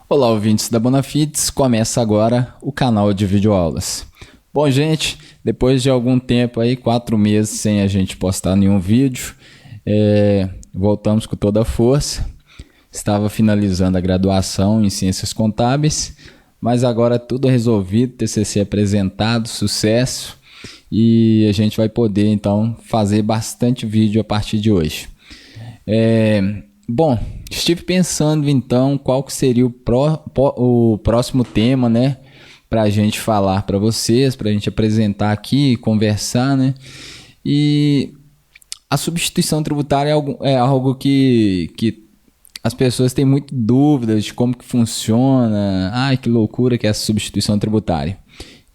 Olá, ouvintes da Bonafides, começa agora o canal de videoaulas. Bom, gente, depois de algum tempo aí, 4 meses sem a gente postar nenhum vídeo, voltamos com toda a força. Estava finalizando a graduação em Ciências Contábeis, mas agora tudo resolvido, TCC apresentado, sucesso, e a gente vai poder então fazer bastante vídeo a partir de hoje. Bom, estive pensando então qual que seria o próximo tema, né, para a gente falar para vocês, para a gente apresentar aqui, conversar, né, e a substituição tributária é algo que as pessoas têm muita dúvidas de como que funciona, que loucura que é essa substituição tributária.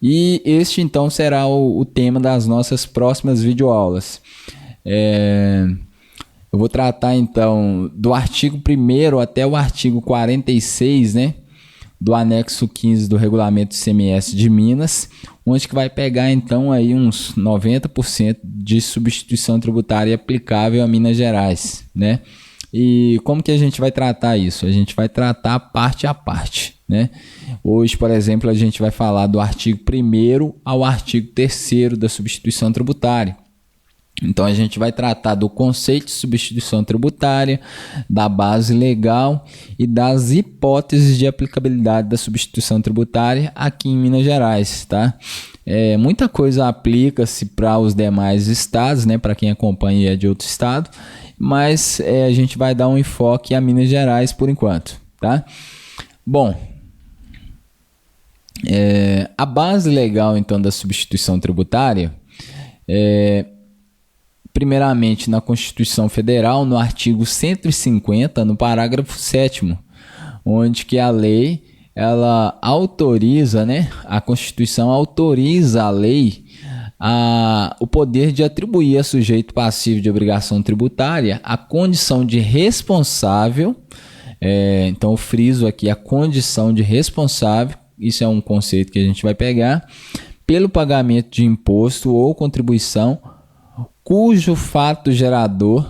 E este então será o tema das nossas próximas videoaulas. Eu vou tratar então do artigo 1º até o artigo 46, né, do anexo 15 do regulamento ICMS de Minas, onde que vai pegar então aí uns 90% de substituição tributária aplicável a Minas Gerais, né? E como que a gente vai tratar isso? A gente vai tratar parte a parte, né? Hoje, por exemplo, a gente vai falar do artigo 1º ao artigo 3º da substituição tributária. Então, a gente vai tratar do conceito de substituição tributária, da base legal e das hipóteses de aplicabilidade da substituição tributária aqui em Minas Gerais, tá? Muita coisa aplica-se para os demais estados, né? Para quem acompanha e é de outro estado, mas a gente vai dar um enfoque a Minas Gerais por enquanto, tá? Bom, a base legal, então, da substituição tributária primeiramente na Constituição Federal, no artigo 150, no parágrafo 7º, onde que a lei, ela autoriza, né, a Constituição autoriza a lei o poder de atribuir a sujeito passivo de obrigação tributária a condição de responsável, então eu friso aqui a condição de responsável, isso é um conceito que a gente vai pegar, pelo pagamento de imposto ou contribuição cujo fato gerador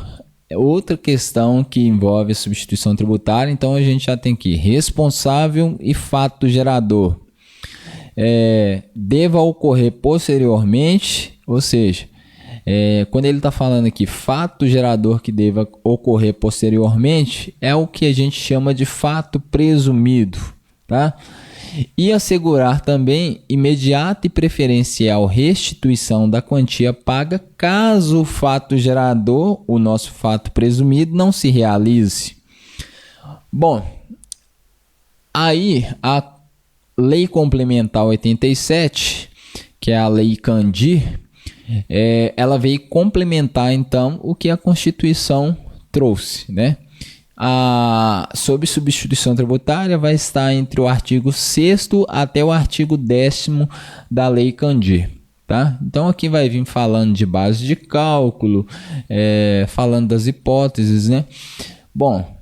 é outra questão que envolve a substituição tributária. Então a gente já tem aqui responsável e fato gerador deva ocorrer posteriormente, ou seja, quando ele está falando aqui fato gerador que deva ocorrer posteriormente, é o que a gente chama de fato presumido, tá? E assegurar também imediata e preferencial restituição da quantia paga caso o fato gerador, o nosso fato presumido, não se realize. Bom, aí a Lei Complementar 87, que é a Lei Candir, ela veio complementar então o que a Constituição trouxe, né? Sobre substituição tributária vai estar entre o artigo 6º até o artigo 10º da Lei Candir, tá? Então aqui vai vir falando de base de cálculo, falando das hipóteses, né? Bom,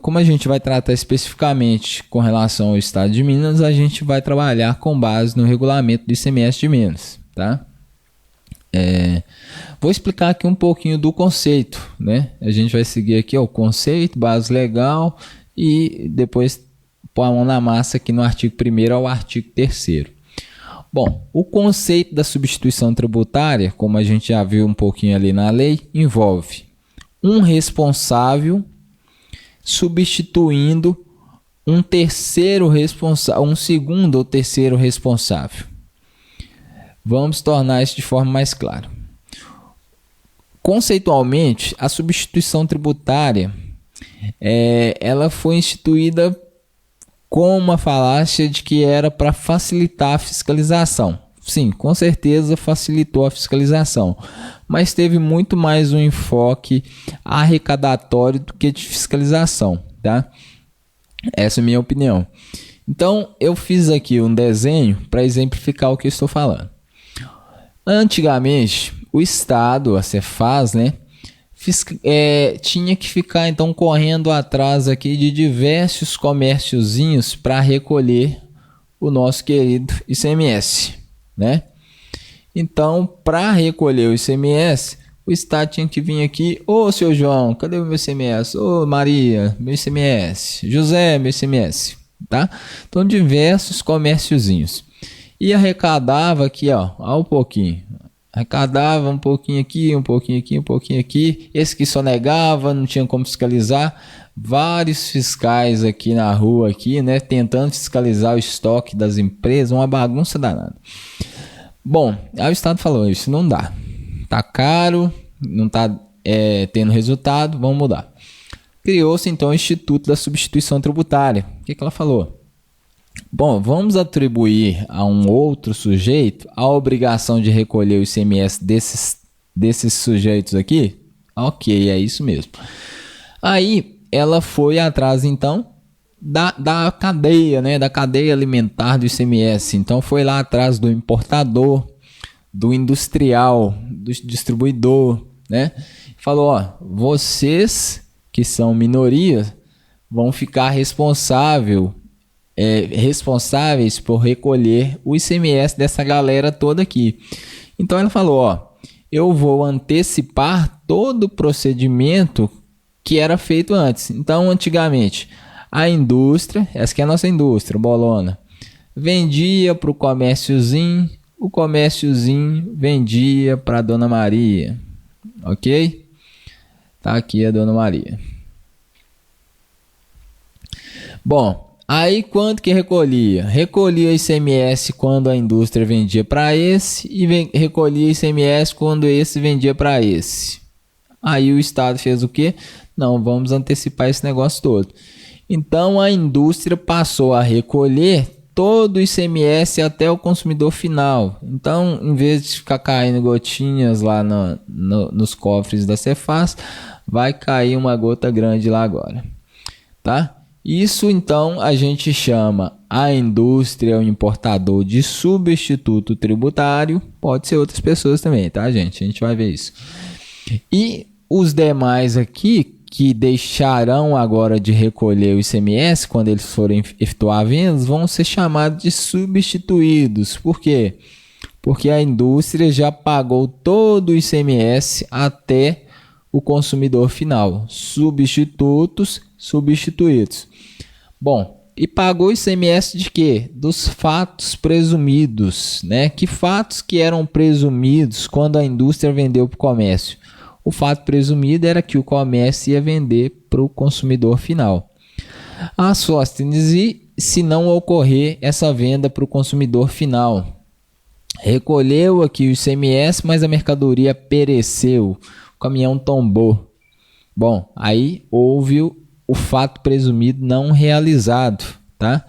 como a gente vai tratar especificamente com relação ao Estado de Minas, a gente vai trabalhar com base no regulamento do ICMS de Minas, tá? Vou explicar aqui um pouquinho do conceito, né? A gente vai seguir aqui o conceito, base legal e depois pôr a mão na massa aqui no artigo 1º ao artigo 3º. Bom, o conceito da substituição tributária, como a gente já viu um pouquinho ali na lei, envolve um responsável substituindo um segundo ou terceiro responsável. Vamos tornar isso de forma mais clara. Conceitualmente, a substituição tributária ela foi instituída com uma falácia de que era para facilitar a fiscalização. Sim, com certeza facilitou a fiscalização, mas teve muito mais um enfoque arrecadatório do que de fiscalização, tá? Essa é a minha opinião. Então, eu fiz aqui um desenho para exemplificar o que eu estou falando. Antigamente, o Estado, a Cefaz, né, tinha que ficar então correndo atrás aqui de diversos comérciozinhos para recolher o nosso querido ICMS, né? Então, para recolher o ICMS, o Estado tinha que vir aqui: ô, seu João, cadê o meu ICMS? Ô, Maria, meu ICMS. José, meu ICMS, tá? Então, diversos comérciozinhos. E arrecadava aqui, ó um pouquinho. Arrecadava um pouquinho aqui, um pouquinho aqui, um pouquinho aqui. Esse que só negava, não tinha como fiscalizar. Vários fiscais aqui na rua, aqui, né? Tentando fiscalizar o estoque das empresas, uma bagunça danada. Bom, aí o Estado falou: isso não dá. Tá caro, não tá tendo resultado, vamos mudar. Criou-se então o Instituto da Substituição Tributária. O que ela falou? Bom, vamos atribuir a um outro sujeito a obrigação de recolher o ICMS desses sujeitos aqui? Ok, é isso mesmo. Aí ela foi atrás então da cadeia, né, da cadeia alimentar do ICMS. Então foi lá atrás do importador, do industrial, do distribuidor, né? Falou: ó, vocês que são minorias vão ficar responsáveis por recolher o ICMS dessa galera toda aqui. Então ela falou: ó, eu vou antecipar todo o procedimento que era feito antes. Então, antigamente, a indústria, essa que é a nossa indústria, bolona, vendia para o comérciozinho vendia para a Dona Maria, ok? Tá aqui a Dona Maria. Bom, aí quanto que recolhia? Recolhia ICMS quando a indústria vendia para esse e recolhia ICMS quando esse vendia para esse. Aí o Estado fez o quê? Não, vamos antecipar esse negócio todo. Então a indústria passou a recolher todo o ICMS até o consumidor final. Então, em vez de ficar caindo gotinhas lá nos cofres da Cefaz, vai cair uma gota grande lá agora, tá? Isso então a gente chama a indústria, o importador, de substituto tributário. Pode ser outras pessoas também, tá, gente? A gente vai ver isso. E os demais aqui, que deixarão agora de recolher o ICMS quando eles forem efetuar vendas, vão ser chamados de substituídos. Por quê? Porque a indústria já pagou todo o ICMS até o consumidor final. Substitutos, substituídos. Bom, e pagou o ICMS de quê? Dos fatos presumidos, né? Que fatos que eram presumidos quando a indústria vendeu para o comércio? O fato presumido era que o comércio ia vender para o consumidor final. A Sóstenes, se não ocorrer essa venda para o consumidor final, recolheu aqui o ICMS, mas a mercadoria pereceu, o caminhão tombou. Bom, aí houve o fato presumido não realizado, tá?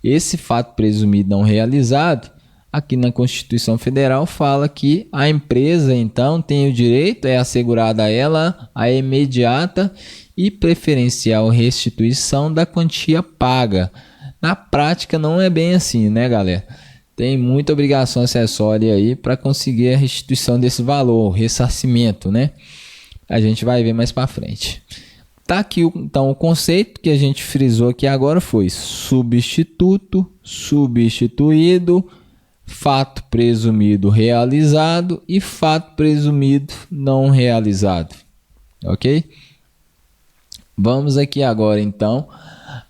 Esse fato presumido não realizado, aqui na Constituição Federal fala que a empresa então tem o direito, é assegurada a ela a imediata e preferencial restituição da quantia paga. Na prática não é bem assim, né, galera? Tem muita obrigação acessória aí para conseguir a restituição desse valor, ressarcimento, né? A gente vai ver mais para frente. Tá aqui então o conceito que a gente frisou aqui agora foi substituto, substituído, fato presumido realizado e fato presumido não realizado, ok? Vamos aqui agora então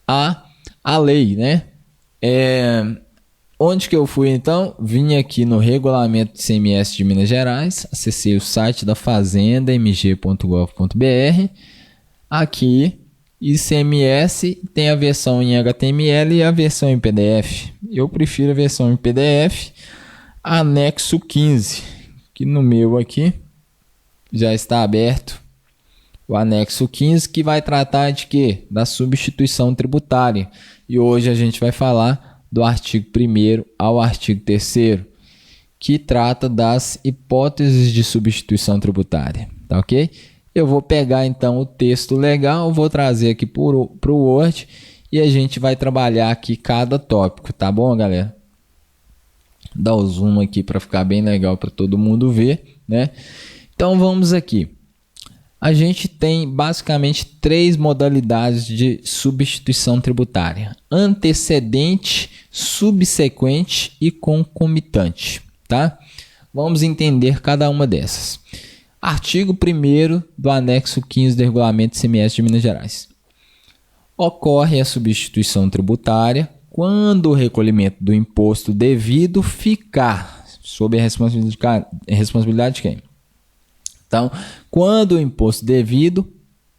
a lei, né? Onde que eu fui então? Vim aqui no regulamento de ICMS de Minas Gerais, acessei o site da Fazenda, mg.gov.br. Aqui ICMS tem a versão em HTML e a versão em PDF. Eu prefiro a versão em PDF, anexo 15, que no meu aqui já está aberto. O anexo 15, que vai tratar de quê? Da substituição tributária. E hoje a gente vai falar do artigo 1º ao artigo 3º, que trata das hipóteses de substituição tributária, tá ok? Eu vou pegar então o texto legal, vou trazer aqui para o Word e a gente vai trabalhar aqui cada tópico, tá bom, galera? Dá o zoom aqui para ficar bem legal para todo mundo ver, né? Então vamos aqui. A gente tem basicamente 3 modalidades de substituição tributária: antecedente, subsequente e concomitante, tá? Vamos entender cada uma dessas. Artigo 1º do anexo 15 do Regulamento de ICMS de Minas Gerais. Ocorre a substituição tributária quando o recolhimento do imposto devido ficar sob a responsabilidade de quem? Então, quando o imposto devido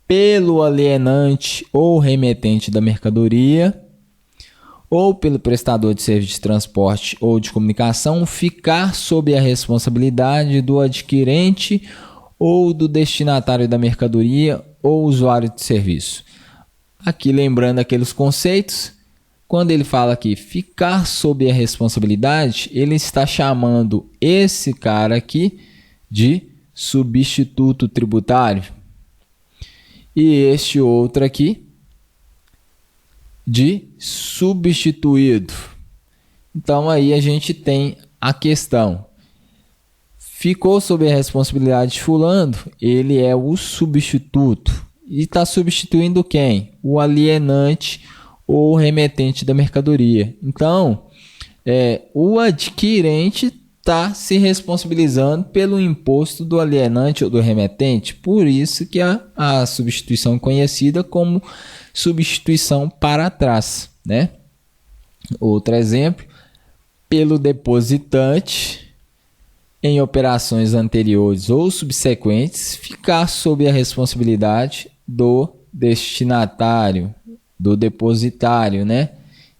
pelo alienante ou remetente da mercadoria ou pelo prestador de serviço de transporte ou de comunicação ficar sob a responsabilidade do adquirente ou do destinatário da mercadoria ou usuário de serviço. Aqui lembrando aqueles conceitos, quando ele fala aqui ficar sob a responsabilidade, ele está chamando esse cara aqui de substituto tributário e este outro aqui de substituído. Então aí a gente tem a questão: ficou sob a responsabilidade de fulano, ele é o substituto e está substituindo quem? O alienante ou remetente da mercadoria. Então o adquirente está se responsabilizando pelo imposto do alienante ou do remetente. Por isso que a substituição é conhecida como substituição para trás, né? Outro exemplo: pelo depositante em operações anteriores ou subsequentes ficar sob a responsabilidade do destinatário, do depositário, né?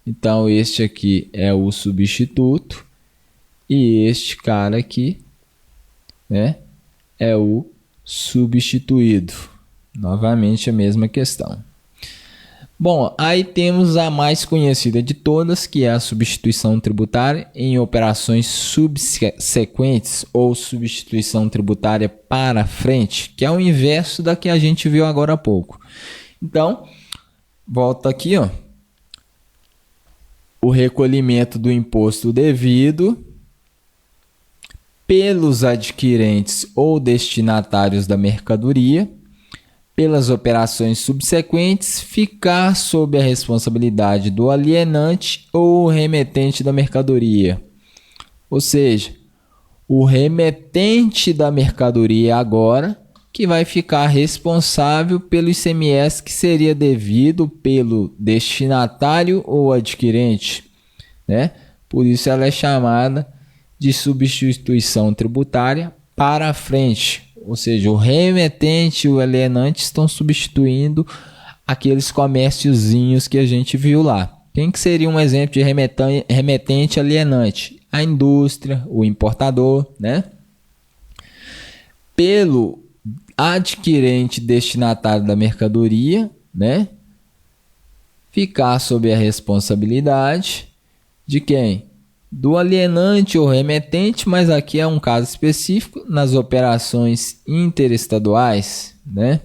Então este aqui é o substituto e este cara aqui, né, é o substituído. Novamente a mesma questão. Bom, aí temos a mais conhecida de todas, que é a substituição tributária em operações subsequentes ou substituição tributária para frente, que é o inverso da que a gente viu agora há pouco. Então, volta aqui, ó. O recolhimento do imposto devido pelos adquirentes ou destinatários da mercadoria, pelas operações subsequentes, ficar sob a responsabilidade do alienante ou remetente da mercadoria. Ou seja, o remetente da mercadoria agora que vai ficar responsável pelo ICMS que seria devido pelo destinatário ou adquirente, né? Por isso ela é chamada de substituição tributária para frente. Ou seja, o remetente e o alienante estão substituindo aqueles comérciozinhos que a gente viu lá. Quem que seria um exemplo de remetente e alienante? A indústria, o importador, né? Pelo adquirente destinatário da mercadoria, né? Ficar sob a responsabilidade de quem? Do alienante ou remetente, mas aqui é um caso específico nas operações interestaduais, né?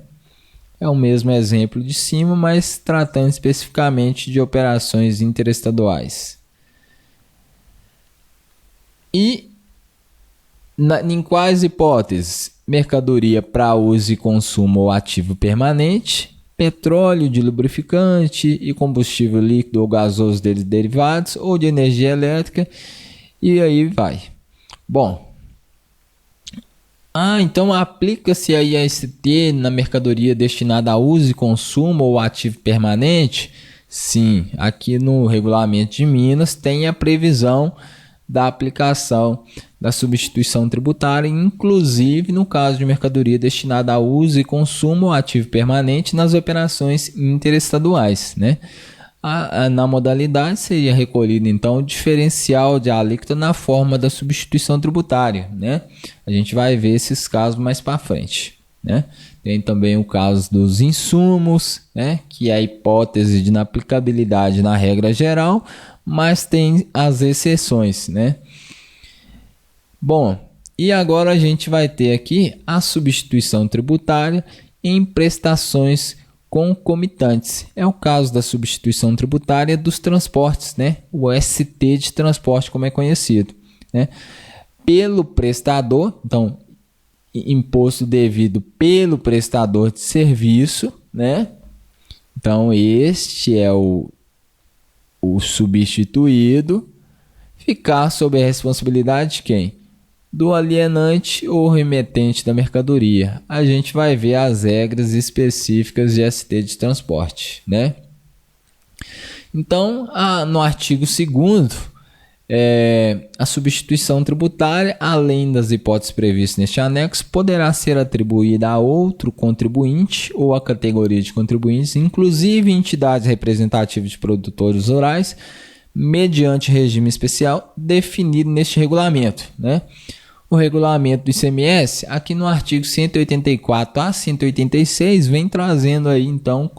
É o mesmo exemplo de cima, mas tratando especificamente de operações interestaduais. E em quais hipóteses? Mercadoria para uso e consumo ou ativo permanente, petróleo de lubrificante e combustível líquido ou gasoso deles derivados ou de energia elétrica, e aí vai. Bom, então aplica-se aí a AST na mercadoria destinada a uso e consumo ou ativo permanente? Sim, aqui no Regulamento de Minas tem a previsão da aplicação da substituição tributária, inclusive no caso de mercadoria destinada a uso e consumo ou ativo permanente nas operações interestaduais, né? Na modalidade seria recolhido então o diferencial de alíquota na forma da substituição tributária, né? A gente vai ver esses casos mais para frente, né? Tem também o caso dos insumos, né? Que é a hipótese de inaplicabilidade na regra geral, mas tem as exceções, né? Bom, e agora a gente vai ter aqui a substituição tributária em prestações concomitantes. É o caso da substituição tributária dos transportes, né? O ST de transporte, como é conhecido, né? Pelo prestador, então, imposto devido pelo prestador de serviço, né? Então, este é o substituído, ficar sob a responsabilidade de quem? Do alienante ou remetente da mercadoria. A gente vai ver as regras específicas de ST de transporte, né? Então, no artigo 2º, a substituição tributária, além das hipóteses previstas neste anexo, poderá ser atribuída a outro contribuinte ou a categoria de contribuintes, inclusive entidades representativas de produtores rurais, mediante regime especial definido neste regulamento, né? O regulamento do ICMS, aqui no artigo 184 a 186, vem trazendo aí então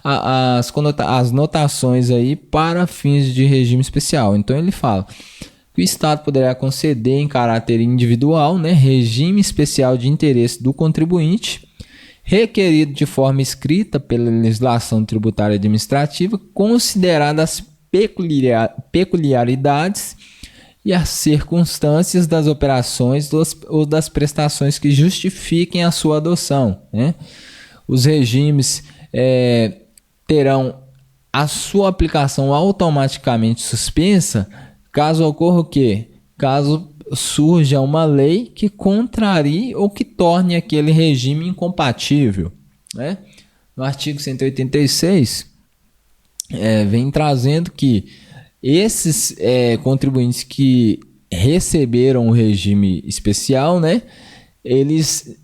as notações aí para fins de regime especial. Então ele fala que o Estado poderá conceder em caráter individual, né, regime especial de interesse do contribuinte, requerido de forma escrita pela legislação tributária administrativa, consideradas peculiaridades e as circunstâncias das operações ou das prestações que justifiquem a sua adoção, né? Os regimes terão a sua aplicação automaticamente suspensa caso ocorra o quê? Caso surja uma lei que contrarie ou que torne aquele regime incompatível, né? No artigo 186, vem trazendo que esses contribuintes que receberam o regime especial, né, eles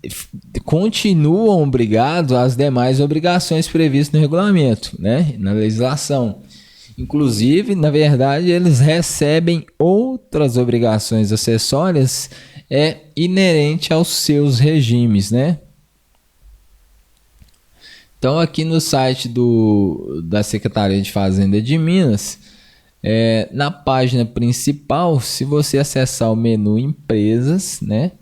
continuam obrigados às demais obrigações previstas no regulamento, né, na legislação. Inclusive, na verdade, eles recebem outras obrigações acessórias inerente aos seus regimes, né? Então, aqui no site da Secretaria de Fazenda de Minas, na página principal, se você acessar o menu Empresas, né,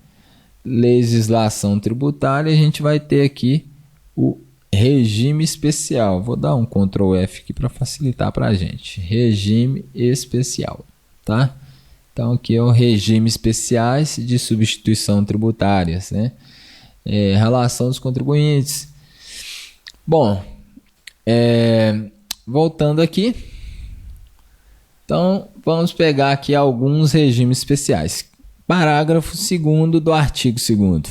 Legislação Tributária, a gente vai ter aqui o Regime Especial. Vou dar um Ctrl F aqui para facilitar para a gente. Regime Especial, tá? Então, aqui é o Regime Especiais de Substituição Tributárias, né? Relação dos contribuintes. Bom, voltando aqui. Então, vamos pegar aqui alguns regimes especiais. Parágrafo 2º do artigo 2º.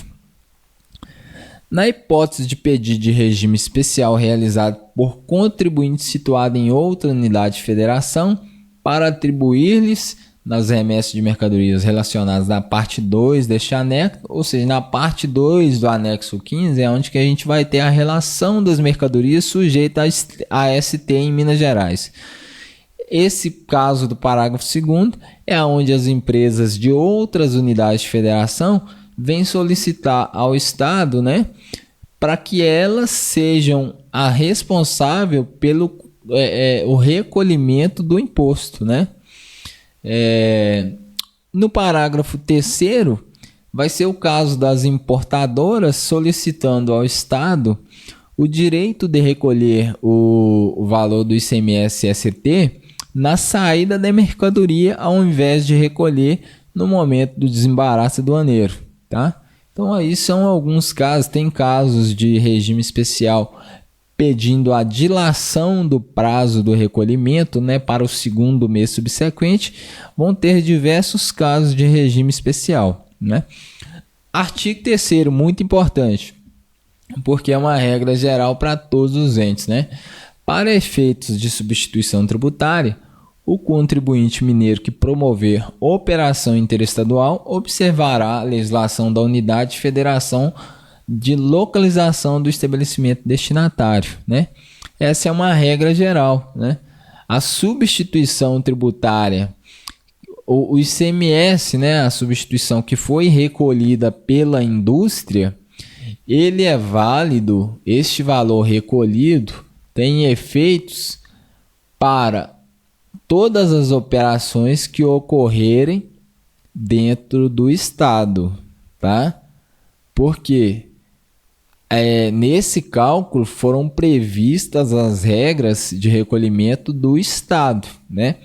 Na hipótese de pedido de regime especial realizado por contribuinte situado em outra unidade de federação, para atribuir-lhes nas remessas de mercadorias relacionadas na parte 2 deste anexo, ou seja, na parte 2 do anexo 15, é onde que a gente vai ter a relação das mercadorias sujeitas a ST em Minas Gerais. Esse caso do parágrafo 2º é onde as empresas de outras unidades de federação vêm solicitar ao Estado, né, para que elas sejam a responsável pelo o recolhimento do imposto, né? No parágrafo 3º vai ser o caso das importadoras solicitando ao Estado o direito de recolher o valor do ICMS-ST na saída da mercadoria, ao invés de recolher no momento do desembaraço aduaneiro, tá? Então aí são alguns casos, tem casos de regime especial pedindo a dilação do prazo do recolhimento, né, para o segundo mês subsequente. Vão ter diversos casos de regime especial, né? Artigo 3º, muito importante, porque é uma regra geral para todos os entes, né? Para efeitos de substituição tributária, o contribuinte mineiro que promover operação interestadual observará a legislação da unidade de federação de localização do estabelecimento destinatário, né? Essa é uma regra geral, né? A substituição tributária, o ICMS, né, a substituição que foi recolhida pela indústria, ele é válido, este valor recolhido tem efeitos para todas as operações que ocorrerem dentro do Estado, tá? Porque nesse cálculo foram previstas as regras de recolhimento do Estado, né?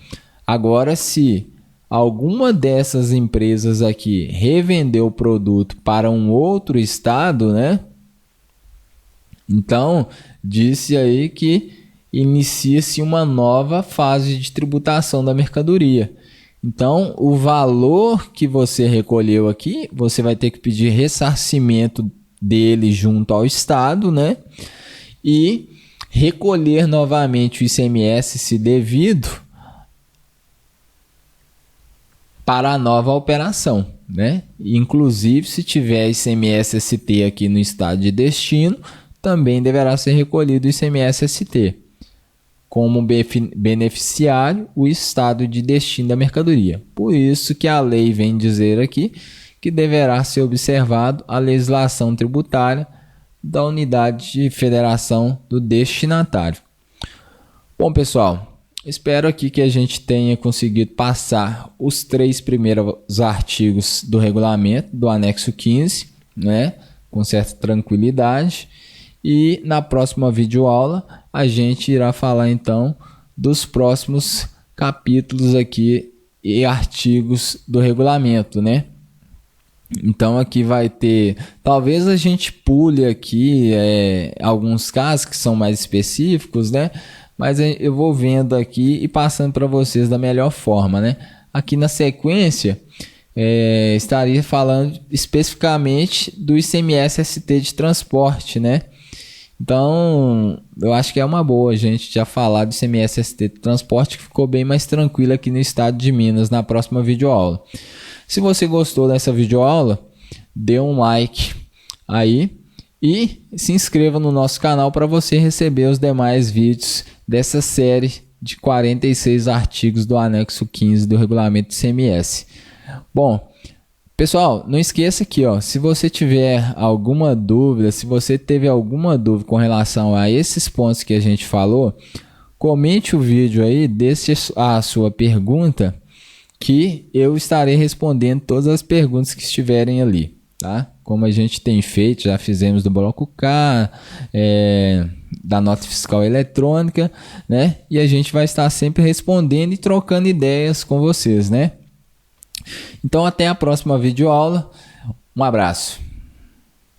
Agora, se alguma dessas empresas aqui revendeu o produto para um outro estado, né? Então, disse aí que inicia-se uma nova fase de tributação da mercadoria. Então, o valor que você recolheu aqui, você vai ter que pedir ressarcimento dele junto ao estado, né? E recolher novamente o ICMS, se devido, para a nova operação, né? Inclusive, se tiver ICMS-ST aqui no estado de destino, também deverá ser recolhido o ICMS-ST. Como beneficiário, o estado de destino da mercadoria. Por isso que a lei vem dizer aqui que deverá ser observado a legislação tributária da unidade de federação do destinatário. Bom, pessoal, espero aqui que a gente tenha conseguido passar os 3 primeiros artigos do regulamento do anexo 15, né, com certa tranquilidade. E na próxima videoaula a gente irá falar então dos próximos capítulos aqui e artigos do regulamento, né? Então aqui vai ter, talvez a gente pule aqui alguns casos que são mais específicos, né? Mas eu vou vendo aqui e passando para vocês da melhor forma, né? Aqui na sequência estaria falando especificamente do ICMS-ST de transporte, né? Então, eu acho que é uma boa a gente já falar do ICMS-ST de transporte, que ficou bem mais tranquilo aqui no estado de Minas na próxima videoaula. Se você gostou dessa videoaula, dê um like aí e se inscreva no nosso canal para você receber os demais vídeos dessa série de 46 artigos do anexo 15 do regulamento do ICMS. Bom, pessoal, não esqueça aqui, ó, se você tiver alguma dúvida, se você teve alguma dúvida com relação a esses pontos que a gente falou, comente o vídeo aí, deixe a sua pergunta, que eu estarei respondendo todas as perguntas que estiverem ali, tá? Como a gente tem feito, já fizemos do bloco K, da nota fiscal eletrônica, né? E a gente vai estar sempre respondendo e trocando ideias com vocês, né? Então, até a próxima videoaula. Um abraço.